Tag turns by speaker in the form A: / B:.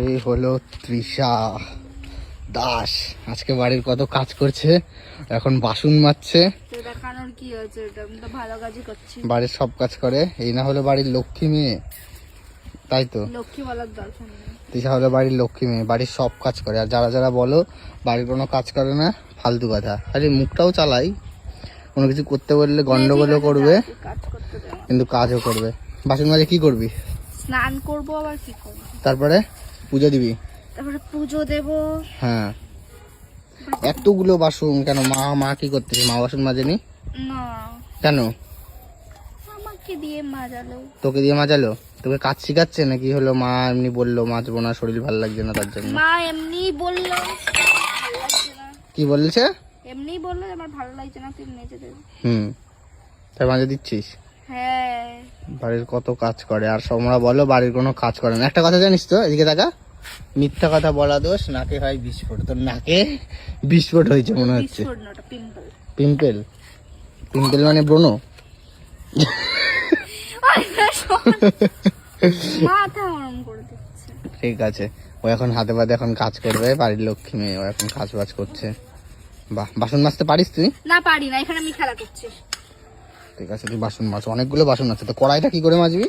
A: এই হলো তৃষা দাস, আজকে বাড়ির কত কাজ করছে, এখন বাসন মাজছে।
B: দেখানোর কি আছে, এটা আমি তো ভালো কাজই করছি।
A: বাড়ির সব কাজ করে, এই না হলো বাড়ির লক্ষ্মী মেয়ে, তাই তো?
B: লক্ষ্মী বলার দরকার নেই।
A: তৃষা হলো বাড়ির লক্ষ্মী মেয়ে, বাড়ির সব কাজ করে। আর যারা যারা বলো বাড়ির কোনো কাজ করে না, ফালতু কথা। আরে মুখটাও চালাই, কোনো কিছু করতে বললে গন্ডগোলও করবে,
B: কাজ করতে দেব,
A: কিন্তু কাজও করবে। বাসন মাজে কি করবি?
B: স্নান করব, আবার কি করব,
A: তারপরে পুজো দিবি।
B: তারপরে পুজো দেব।
A: হ্যাঁ, এতগুলো বাসন কেন? মা কি করতেছে? মা বাসন মাজেনি
B: না,
A: কেন?
B: আমাকে দিয়ে মাজালো।
A: তোকে দিয়ে মাজালো? তোকে কাজ শিখাচ্ছে নাকি? হলো মা এমনি বললো মাজবো না, শরীর ভালো লাগছে না তার জন্য?
B: মা এমনি বললো ভালো লাগছে না।
A: কি বলছে?
B: এমনি বললো আমার ভালো লাগছে না, তুই মেজে দেবে।
A: তাই মাজে দিচ্ছিস?
B: হ্যাঁ,
A: বাড়ির কত কাজ করে, আর তোমরা বলো বাড়ির কোনো কাজ করে না। একটা কথা জানিস তো, এদিকে দেখা, মিথ্যা কথা বলা দোষ, নাকে হয় বিস্ফোট। তোর নাকে বিস্ফোট হয়েছে মনে হচ্ছে।
B: বিস্ফোট না, ওটা পিম্পল।
A: পিম্পল? পিম্পল মানে ব্রণ?
B: মাথা গরম করে দিচ্ছে।
A: ঠিক আছে, ও এখন হাতে পাতে এখন কাজ করবে, বাড়ির লক্ষ্মী মেয়ে, ও এখন কাজ বাজ করছে। বাহ, বাসন মাজতে পারিস তুই?
B: না, পারি না, এখানে আমি খেলা করছি।
A: ঠিক আছে, তুই বাসন মাজ, অনেকগুলো বাসন আছে তো। কড়াইটা কি করে মাজবি?